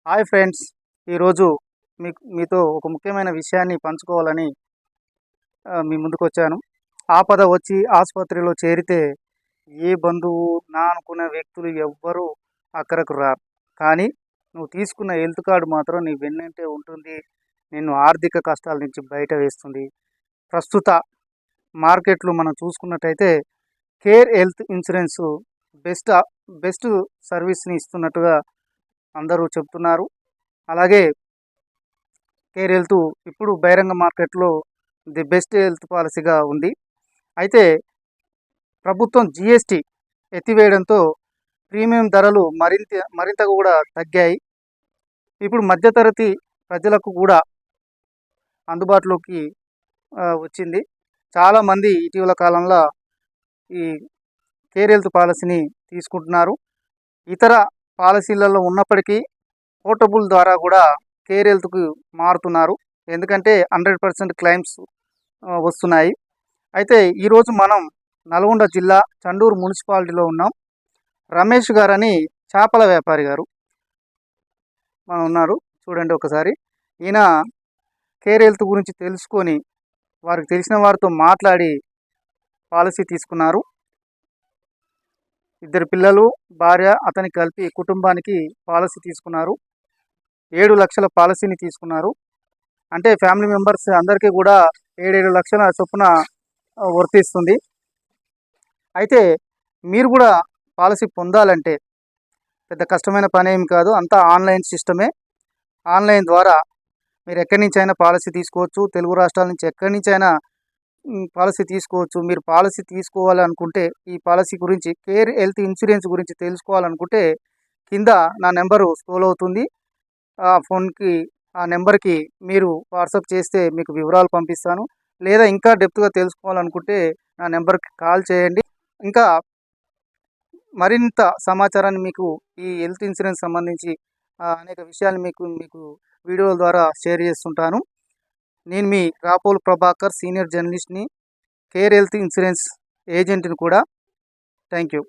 Hi friends, ఈరోజు మీతో ఒక ముఖ్యమైన విషయాన్ని పంచుకోవాలని మీ ముందుకు వచ్చాను. ఆపద వచ్చి ఆసుపత్రిలో చేరితే ఏ బంధువు నా అనుకున్న వ్యక్తులు ఎవ్వరూ అక్కడకు రారు. కానీ నువ్వు తీసుకున్న హెల్త్ కార్డు మాత్రం నీ వెన్నంటే ఉంటుంది. నిన్ను ఆర్థిక కష్టాల నుంచి బయట వేస్తుంది. ప్రస్తుత మార్కెట్లు మనం చూసుకున్నట్టయితే care health insurance best best సర్వీస్ని ఇస్తున్నట్టుగా అందరూ చెప్తున్నారు. అలాగే కేర్ హెల్త్ ఇప్పుడు బహిరంగ మార్కెట్లో ది బెస్ట్ హెల్త్ పాలసీగా ఉంది. అయితే ప్రభుత్వం జిఎస్టీ ఎత్తివేయడంతో ప్రీమియం ధరలు మరింత కూడా తగ్గాయి. ఇప్పుడు మధ్యతరగతి ప్రజలకు కూడా అందుబాటులోకి వచ్చింది. చాలామంది ఇటీవల కాలంలో ఈ కేర్ హెల్త్ పాలసీని తీసుకుంటున్నారు. ఇతర పాలసీలలో ఉన్నప్పటికీ పోర్టబుల్ ద్వారా కూడా కేర్ హెల్త్కు మారుతున్నారు. ఎందుకంటే 100% క్లెయిమ్స్ వస్తున్నాయి. అయితే ఈరోజు మనం నల్గొండ జిల్లా చండూరు మున్సిపాలిటీలో ఉన్నాం. రమేష్ గారని చేపల వ్యాపారి గారు మనం ఉన్నారు. చూడండి ఒకసారి. ఈయన కేర్ హెల్త్ గురించి తెలుసుకొని వారికి తెలిసిన వారితో మాట్లాడి పాలసీ తీసుకున్నారు. 2 పిల్లలు, భార్య, అతనికి కలిపి కుటుంబానికి పాలసీ తీసుకున్నారు. 7 లక్షల పాలసీని తీసుకున్నారు. అంటే ఫ్యామిలీ మెంబర్స్ అందరికీ కూడా 7 లక్షల చొప్పున వర్తిస్తుంది. అయితే మీరు కూడా పాలసీ పొందాలంటే పెద్ద కష్టమైన పని ఏమి కాదు. అంతా ఆన్లైన్ సిస్టమే. ఆన్లైన్ ద్వారా మీరు ఎక్కడి నుంచి అయినా పాలసీ తీసుకోవచ్చు. తెలుగు రాష్ట్రాల నుంచి ఎక్కడి నుంచి అయినా పాలసీ తీసుకోవచ్చు. మీరు పాలసీ తీసుకోవాలనుకుంటే, ఈ పాలసీ గురించి, కేర్ హెల్త్ ఇన్సూరెన్స్ గురించి తెలుసుకోవాలనుకుంటే కింద నా నెంబరు స్క్రోల్ అవుతుంది. ఆ నెంబర్కి మీరు వాట్సాప్ చేస్తే మీకు వివరాలు పంపిస్తాను. లేదా ఇంకా డెప్త్గా తెలుసుకోవాలనుకుంటే నా నెంబర్కి కాల్ చేయండి. ఇంకా మరింత సమాచారాన్ని మీకు ఈ హెల్త్ ఇన్సూరెన్స్ సంబంధించి అనేక విషయాలు మీకు వీడియోల ద్వారా షేర్ చేస్తుంటాను. నేను మీ రాపోలు ప్రభాకర్, సీనియర్ జర్నలిస్ట్ని, కేర్ హెల్త్ ఇన్సూరెన్స్ ఏజెంట్ని కూడా. Thank you.